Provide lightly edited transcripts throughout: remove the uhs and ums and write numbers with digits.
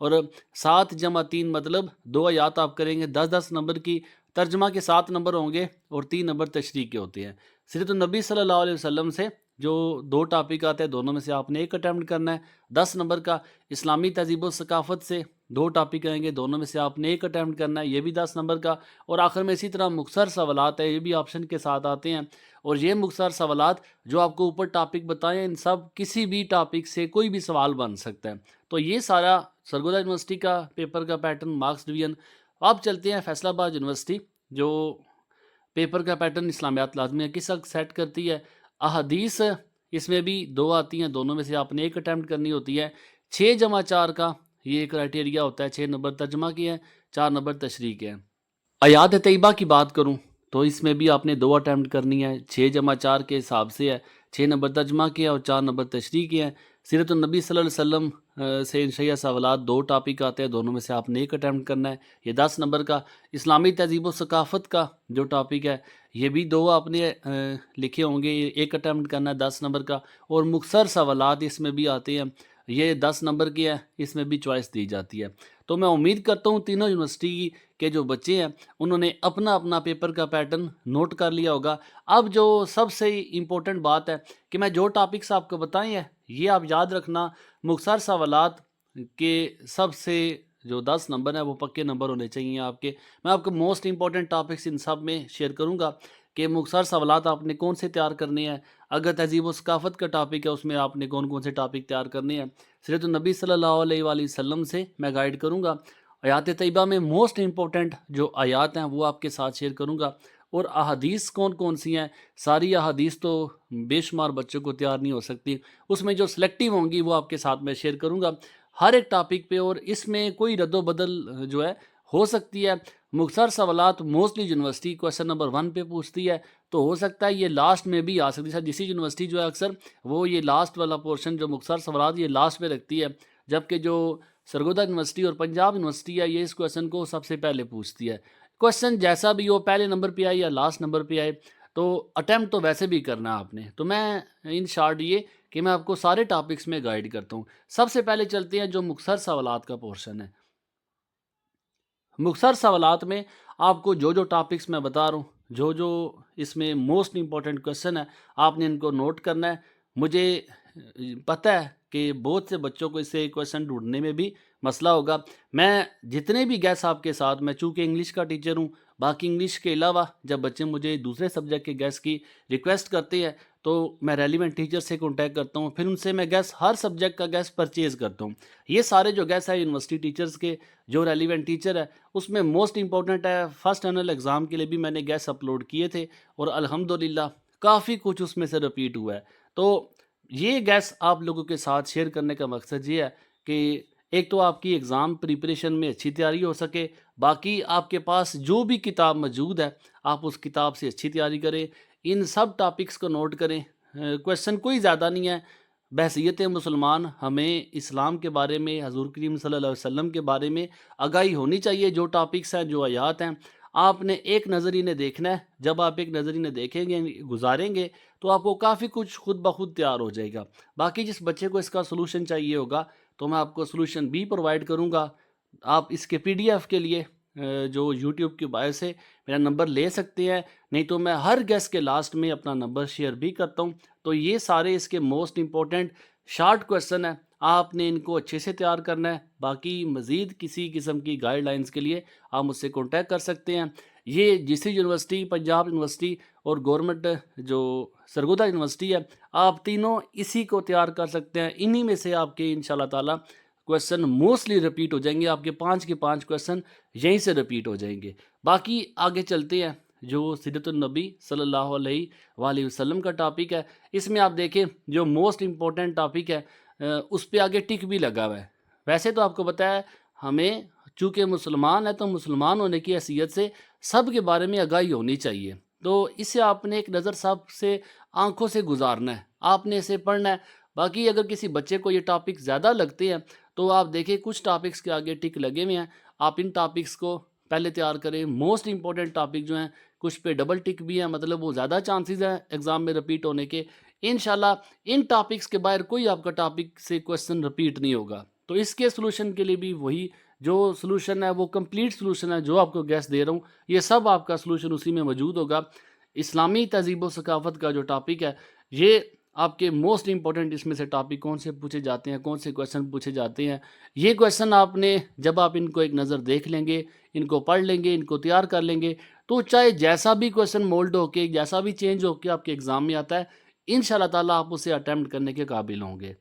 اور 7 × 3 مطلب 2 آیات آپ کریں گے 10 نمبر کی، ترجمہ کے 7 نمبر ہوں گے اور 3 نمبر تشریح کے ہوتے ہیں۔ سیرت النبی صلی اللہ علیہ وسلم سے جو 2 ٹاپک آتے ہیں دونوں میں سے آپ نے ایک اٹیمپٹ کرنا ہے 10 نمبر کا۔ اسلامی تہذیب و ثقافت سے 2 ٹاپک آئیں گے، دونوں میں سے آپ نے ایک اٹیمپٹ کرنا ہے، یہ بھی 10 نمبر کا۔ اور آخر میں اسی طرح مختصر سوالات ہیں، یہ بھی آپشن کے ساتھ آتے ہیں، اور یہ مختصر سوالات جو آپ کو اوپر ٹاپک بتائیں ان سب کسی بھی ٹاپک سے کوئی بھی سوال بن سکتا ہے۔ تو یہ سارا سرگودا یونیورسٹی کا پیپر کا پیٹرن، مارکس ڈویژن۔ اب چلتے ہیں فیصل آباد یونیورسٹی، جو پیپر کا پیٹرن اسلامیات لازمی ہے کس وقت سیٹ کرتی ہے۔ احادیث اس میں بھی 2 آتی ہیں، دونوں میں سے آپ نے ایک اٹیمپٹ کرنی ہوتی ہے۔ 6×4 کا یہ کرائٹیریا ہوتا ہے، 6 نمبر ترجمہ کی ہے، 4 نمبر تشریح کے ہیں۔ آیات طیبہ کی بات کروں تو اس میں بھی آپ نے 2 اٹیمپٹ کرنی ہے، 6×4 کے حساب سے ہے، 6 نمبر ترجمہ کے اور 4 نمبر تشریح کے ہیں۔ سیرت النبی صلی اللہ علیہ وسلم سے انشائیہ سوالات 2 ٹاپک آتے ہیں، دونوں میں سے آپ نے ایک اٹیمپٹ کرنا ہے، یہ 10 نمبر کا۔ اسلامی تہذیب و ثقافت کا جو ٹاپک ہے یہ بھی 2 آپ نے لکھے ہوں گے، ایک اٹیمپٹ کرنا ہے 10 نمبر کا۔ اور مختصر سوالات اس میں بھی آتے ہیں، یہ 10 نمبر کے ہیں، اس میں بھی چوائس دی جاتی ہے۔ تو میں امید کرتا ہوں تینوں یونیورسٹی کے جو بچے ہیں انہوں نے اپنا اپنا پیپر کا پیٹرن نوٹ کر لیا ہوگا۔ اب جو سب سے امپورٹنٹ بات ہے کہ میں جو ٹاپکس آپ کو بتائے ہیں یہ آپ یاد رکھنا، مختصر سوالات کے سب سے جو 10 نمبر ہیں وہ پکے نمبر ہونے چاہیے آپ کے۔ میں آپ کو موسٹ امپورٹنٹ ٹاپکس ان سب میں شیئر کروں گا کہ مختصر سوالات آپ نے کون سے تیار کرنے ہیں۔ اگر تہذیب و ثقافت کا ٹاپک ہے اس میں آپ نے کون کون سے ٹاپک تیار کرنے ہیں۔ سیرت النبی صلی اللہ علیہ وآلہ وسلم سے میں گائیڈ کروں گا۔ آیات طیبہ میں موسٹ امپورٹنٹ جو آیات ہیں وہ آپ کے ساتھ شیئر کروں گا، اور احادیث کون کون سی ہیں، ساری احادیث تو بے شمار بچوں کو تیار نہیں ہو سکتی، اس میں جو سلیکٹیو ہوں گی وہ آپ کے ساتھ میں شیئر کروں گا ہر ایک ٹاپک پہ، اور اس میں کوئی رد و بدل جو ہے ہو سکتی ہے۔ مختصر سوالات موسٹلی یونیورسٹی کویسچن نمبر 1 پہ پوچھتی ہے، تو ہو سکتا ہے یہ لاسٹ میں بھی آ سکتی ہے۔ جیسی یونیورسٹی جو ہے اکثر وہ یہ لاسٹ والا پورشن جو مختصر سوالات یہ لاسٹ پہ رکھتی ہے، جبکہ جو سرگودا یونیورسٹی اور پنجاب یونیورسٹی ہے یہ اس کویسچن کو سب سے پہلے پوچھتی ہے۔ کویسچن جیسا بھی ہو، پہلے نمبر پہ آئے یا لاسٹ نمبر پہ آئے، تو اٹیمپٹ تو ویسے بھی کرنا ہے آپ نے۔ تو میں ان شارٹ یہ کہ میں آپ کو سارے ٹاپکس میں گائیڈ کرتا ہوں۔ سب سے پہلے چلتے ہیں جو مختصر سوالات کا پورشن ہے۔ مختصر سوالات میں آپ کو جو ٹاپکس میں بتا رہا ہوں، جو اس میں موسٹ امپورٹنٹ کویسچن ہے آپ نے ان کو نوٹ کرنا ہے۔ مجھے پتہ ہے کہ بہت سے بچوں کو اس سے کویسچن ڈھونڈنے میں بھی مسئلہ ہوگا۔ میں جتنے بھی گیس آپ کے ساتھ، میں چونکہ انگلش کا ٹیچر ہوں، باقی انگلش کے علاوہ جب بچے مجھے دوسرے سبجیکٹ کے گیس کی ریکویسٹ کرتے ہیں تو میں ریلیونٹ ٹیچر سے کانٹیکٹ کرتا ہوں، پھر ان سے میں گیس ہر سبجیکٹ کا گیس پرچیز کرتا ہوں۔ یہ سارے جو گیس ہے یونیورسٹی ٹیچرز کے جو ریلیونٹ ٹیچر ہے اس میں موسٹ امپورٹنٹ ہے۔ فرسٹ اینول ایگزام کے لیے بھی میں نے گیس اپلوڈ کیے تھے اور الحمدللہ کافی کچھ اس میں سے رپیٹ ہوا ہے۔ تو یہ گیس آپ لوگوں کے ساتھ شیئر کرنے کا مقصد یہ ہے کہ ایک تو آپ کی ایگزام پریپریشن میں اچھی تیاری ہو سکے، باقی آپ کے پاس جو بھی کتاب موجود ہے آپ اس کتاب سے اچھی تیاری کریں، ان سب ٹاپکس کو نوٹ کریں۔ کویسچن کوئی زیادہ نہیں ہے۔ بحیثیت مسلمان ہمیں اسلام کے بارے میں، حضور کریم صلی اللہ علیہ وسلم کے بارے میں آگاہی ہونی چاہیے۔ جو ٹاپکس ہیں، جو آیات ہیں، آپ نے ایک نظر انہیں دیکھنا ہے۔ جب آپ ایک نظر انہیں دیکھیں گے، گزاریں گے، تو آپ کو کافی کچھ خود بخود تیار ہو جائے گا۔ باقی جس بچے کو اس کا سلوشن چاہیے ہوگا تو میں آپ کو سلوشن بھی پرووائڈ کروں گا۔ آپ اس کے PDF کے لیے جو یوٹیوب کی بایو سے میرا نمبر لے سکتے ہیں، نہیں تو میں ہر گیسٹ کے لاسٹ میں اپنا نمبر شیئر بھی کرتا ہوں۔ تو یہ سارے اس کے موسٹ امپورٹنٹ شارٹ کویسچن ہیں، آپ نے ان کو اچھے سے تیار کرنا ہے۔ باقی مزید کسی قسم کی گائیڈ لائنز کے لیے آپ مجھ سے کانٹیکٹ کر سکتے ہیں۔ یہ جیسی یونیورسٹی، پنجاب یونیورسٹی اور گورنمنٹ جو سرگودا یونیورسٹی ہے، آپ تینوں اسی کو تیار کر سکتے ہیں۔ انہی میں سے آپ کے انشاءاللہ تعالی کویسچن موسٹلی رپیٹ ہو جائیں گے، آپ کے 5 کے 5 کویسچن یہیں سے رپیٹ ہو جائیں گے۔ باقی آگے چلتے ہیں جو سیرت النبی صلی اللہ علیہ وآلہ وسلم کا ٹاپک ہے۔ اس میں آپ دیکھیں جو موسٹ امپورٹنٹ ٹاپک ہے اس پہ آگے ٹک بھی لگا ہوا ہے۔ ویسے تو آپ کو پتہ ہے ہمیں چونکہ مسلمان ہے تو مسلمان ہونے کی حیثیت سے سب کے بارے میں آگاہی ہونی چاہیے، تو اسے آپ نے ایک نظر سب سے آنکھوں سے گزارنا ہے، آپ نے اسے پڑھنا ہے۔ باقی اگر کسی بچے کو یہ ٹاپک زیادہ لگتے ہیں تو آپ دیکھیں کچھ ٹاپکس کے آگے ٹک لگے ہوئے ہیں، آپ ان ٹاپکس کو پہلے تیار کریں۔ موسٹ امپورٹنٹ ٹاپک جو ہیں کچھ پہ ڈبل ٹک بھی ہیں، مطلب وہ زیادہ چانسز ہیں ایگزام میں رپیٹ ہونے کے۔ انشاءاللہ ان ٹاپکس کے باہر کوئی آپ کا ٹاپک سے کویسچن رپیٹ نہیں ہوگا۔ تو اس کے سلوشن کے لیے بھی وہی جو سلوشن ہے وہ کمپلیٹ سلوشن ہے جو آپ کو گیس دے رہا ہوں، یہ سب آپ کا سلوشن اسی میں موجود ہوگا۔ اسلامی تہذیب و ثقافت کا جو ٹاپک ہے، یہ آپ کے موسٹ امپورٹنٹ اس میں سے ٹاپک کون سے پوچھے جاتے ہیں، کون سے کویشچن پوچھے جاتے ہیں، یہ کویشچن آپ نے جب آپ ان کو ایک نظر دیکھ لیں گے، ان کو پڑھ لیں گے، ان کو تیار کر لیں گے، تو چاہے جیسا بھی کویشچن مولڈ ہو کے، جیسا بھی چینج ہو کے آپ کے ایگزام میں آتا ہے، انشاءاللہ تعالیٰ آپ اسے اٹیمپٹ کرنے کے قابل ہوں گے۔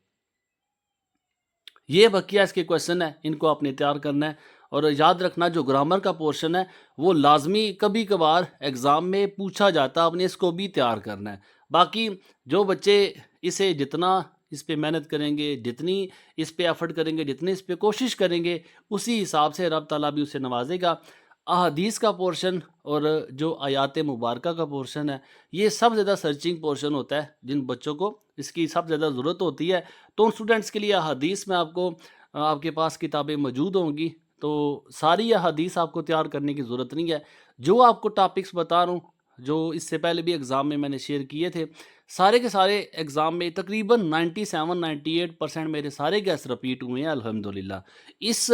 یہ بقیہ اس کے کویشچن ہیں، ان کو آپ نے تیار کرنا ہے، اور یاد رکھنا جو گرامر کا پورشن ہے وہ لازمی کبھی کبھار ایگزام میں پوچھا جاتا ہے، آپ نے اس کو بھی تیار کرنا ہے۔ باقی جو بچے اسے جتنا اس پہ محنت کریں گے، جتنی اس پہ ایفرٹ کریں گے، جتنی اس پہ کوشش کریں گے، اسی حساب سے رب تعالیٰ بھی اسے نوازے گا۔ احادیث کا پورشن اور جو آیات مبارکہ کا پورشن ہے، یہ سب زیادہ سرچنگ پورشن ہوتا ہے، جن بچوں کو اس کی سب زیادہ ضرورت ہوتی ہے، تو ان اسٹوڈنٹس کے لیے احادیث میں آپ کے پاس کتابیں موجود ہوں گی، تو ساری احادیث آپ کو تیار کرنے کی ضرورت نہیں ہے۔ جو آپ کو ٹاپکس بتا رہا ہوں، جو اس سے پہلے بھی ایگزام میں نے شیئر کیے تھے، سارے کے سارے ایگزام میں تقریباً 97-98% میرے سارے گیس رپیٹ ہوئے ہیں الحمدللہ۔ اس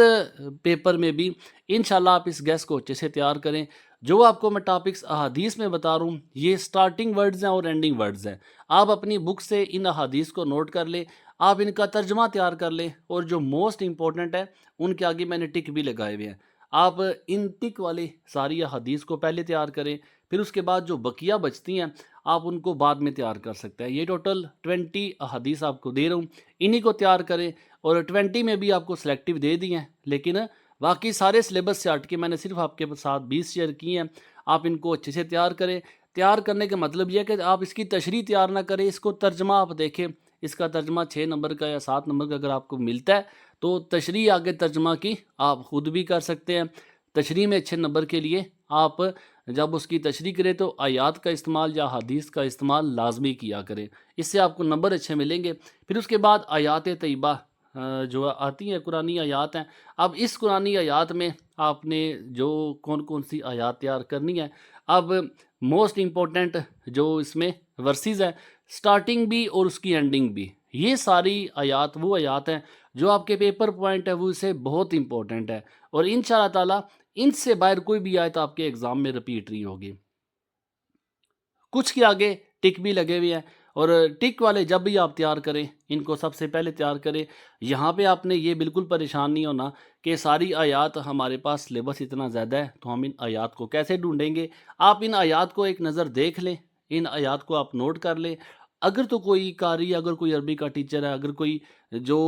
پیپر میں بھی انشاءاللہ آپ اس گیس کو اچھے سے تیار کریں۔ جو آپ کو میں ٹاپکس احادیث میں بتا رہا ہوں، یہ سٹارٹنگ ورڈز ہیں اور اینڈنگ ورڈز ہیں۔ آپ اپنی بک سے ان احادیث کو نوٹ کر لیں، آپ ان کا ترجمہ تیار کر لیں، اور جو موسٹ امپورٹنٹ ہے ان کے آگے میں نے ٹک بھی لگائے ہوئے ہیں۔ آپ ان ٹک والی ساری احادیث کو پہلے تیار کریں، پھر اس کے بعد جو بقیہ بچتی ہیں آپ ان کو بعد میں تیار کر سکتے ہیں۔ یہ ٹوٹل 20 احادیث آپ کو دے رہا ہوں، انہی کو تیار کریں، اور 20 میں بھی آپ کو سلیکٹیو دے دی ہیں، لیکن باقی سارے سلیبس سے ہٹ کے میں نے صرف آپ کے ساتھ 20 شیئر کی ہیں۔ آپ ان کو اچھے سے تیار کریں۔ تیار کرنے کا مطلب یہ ہے کہ آپ اس کی تشریح تیار نہ کریں، اس کو ترجمہ آپ دیکھیں۔ اس کا ترجمہ 6 نمبر کا یا 7 نمبر کا اگر آپ کو ملتا ہے تو تشریح آگے ترجمہ کی آپ خود بھی کر سکتے ہیں۔ تشریح میں اچھے نمبر کے لیے آپ جب اس کی تشریح کریں تو آیات کا استعمال یا حدیث کا استعمال لازمی کیا کریں، اس سے آپ کو نمبر اچھے ملیں گے۔ پھر اس کے بعد آیات طیبہ جو آتی ہیں، قرآنی آیات ہیں۔ اب اس قرآنی آیات میں آپ نے جو کون سی آیات تیار کرنی ہے، اب موسٹ امپورٹنٹ جو اس میں ورسز ہیں، سٹارٹنگ بھی اور اس کی اینڈنگ بھی، یہ ساری آیات وہ آیات ہیں جو آپ کے پیپر پوائنٹ ہے وہ اسے بہت امپورٹنٹ ہے، اور انشاءاللہ تعالیٰ ان سے باہر کوئی بھی آیت آپ کے ایگزام میں رپیٹ نہیں ہوگی۔ کچھ کے آگے ٹک بھی لگے ہوئے ہیں، اور ٹک والے جب بھی آپ تیار کریں ان کو سب سے پہلے تیار کریں۔ یہاں پہ آپ نے یہ بالکل پریشان نہیں ہونا کہ ساری آیات ہمارے پاس سلیبس اتنا زیادہ ہے تو ہم ان آیات کو کیسے ڈھونڈیں گے۔ آپ ان آیات کو ایک نظر دیکھ لیں، ان آیات کو آپ نوٹ کر لیں۔ اگر تو کوئی قاری، اگر کوئی عربی کا ٹیچر ہے، اگر کوئی جو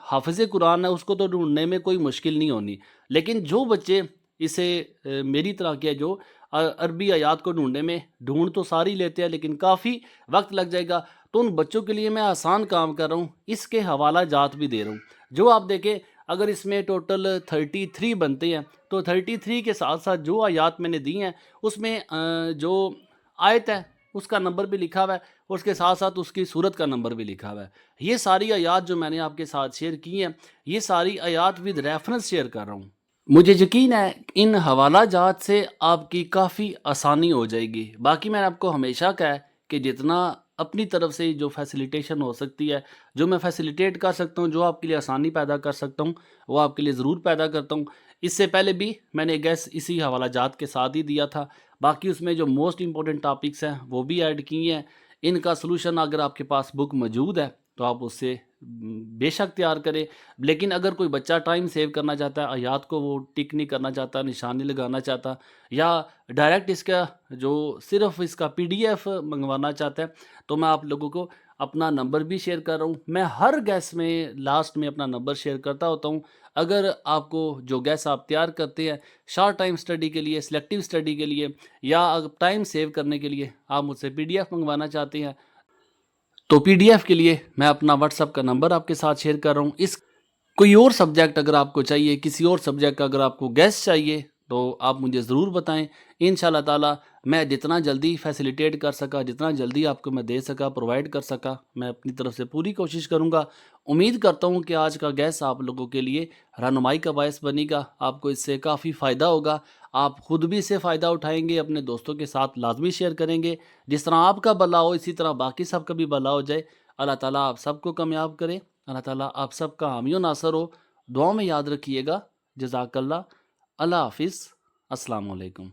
حافظ قرآن ہے، اس کو تو ڈھونڈنے میں کوئی مشکل نہیں ہونی، لیکن جو بچے اسے میری طرح کے جو عربی آیات کو ڈھونڈنے میں ڈھونڈ تو ساری لیتے ہیں لیکن کافی وقت لگ جائے گا، تو ان بچوں کے لیے میں آسان کام کر رہا ہوں، اس کے حوالہ جات بھی دے رہا ہوں۔ جو آپ دیکھیں اگر اس میں ٹوٹل 33 بنتے ہیں تو 33 کے ساتھ ساتھ جو آیات میں نے دی ہیں اس میں جو آیت ہے اس کا نمبر بھی لکھا ہوا ہے، اور اس کے ساتھ ساتھ اس کی صورت کا نمبر بھی لکھا ہوا ہے۔ یہ ساری آیات جو میں نے آپ کے ساتھ شیئر کی ہیں، یہ ساری آیات ود ریفرنس شیئر کر رہا ہوں۔ مجھے یقین ہے ان حوالہ جات سے آپ کی کافی آسانی ہو جائے گی۔ باقی میں نے آپ کو ہمیشہ کہا ہے کہ جتنا اپنی طرف سے جو فیسیلیٹیشن ہو سکتی ہے، جو میں فیسیلیٹیٹ کر سکتا ہوں، جو آپ کے لیے آسانی پیدا کر سکتا ہوں، وہ آپ کے لیے ضرور پیدا کرتا ہوں۔ اس سے پہلے بھی میں نے گیس اسی حوالہ جات کے ساتھ ہی دیا تھا، باقی اس میں جو موسٹ امپورٹنٹ ٹاپکس ہیں وہ بھی ایڈ کیے ہیں۔ ان کا سلوشن اگر آپ کے پاس بک موجود ہے تو آپ اس سے بے شک تیار کریں، لیکن اگر کوئی بچہ ٹائم سیو کرنا چاہتا ہے، آیات کو وہ ٹک نہیں کرنا چاہتا، نشانی لگانا چاہتا، یا ڈائریکٹ اس کا جو صرف اس کا PDF منگوانا چاہتا ہے، تو میں آپ لوگوں کو اپنا نمبر بھی شیئر کر رہا ہوں۔ میں ہر گیس میں لاسٹ میں اپنا نمبر شیئر کرتا ہوتا ہوں۔ اگر آپ کو جو گیس آپ تیار کرتے ہیں شارٹ ٹائم سٹڈی کے لیے، سلیکٹیو سٹڈی کے لیے، یا ٹائم سیو کرنے کے لیے آپ مجھ سے PDF منگوانا چاہتے ہیں، تو PDF کے لیے میں اپنا واٹس ایپ کا نمبر آپ کے ساتھ شیئر کر رہا ہوں۔ کوئی اور سبجیکٹ اگر آپ کو چاہیے، کسی اور سبجیکٹ کا اگر آپ کو گیس چاہیے تو آپ مجھے ضرور بتائیں۔ انشاءاللہ تعالی میں جتنا جلدی فیسیلیٹیٹ کر سکا، جتنا جلدی آپ کو میں دے سکا، پرووائڈ کر سکا، میں اپنی طرف سے پوری کوشش کروں گا۔ امید کرتا ہوں کہ آج کا گیس آپ لوگوں کے لیے رہنمائی کا باعث بنے گا، آپ کو اس سے کافی فائدہ ہوگا، آپ خود بھی اس سے فائدہ اٹھائیں گے، اپنے دوستوں کے ساتھ لازمی شیئر کریں گے۔ جس طرح آپ کا بھلا ہو اسی طرح باقی سب کا بھی بھلا ہو جائے۔ اللہ تعالیٰ آپ سب کو کامیاب کرے، اللہ تعالیٰ آپ سب کا حامی و ناصر ہو۔ دعاؤں میں یاد رکھیے گا۔ جزاک اللہ۔ اللہ حافظ۔ السلام علیکم۔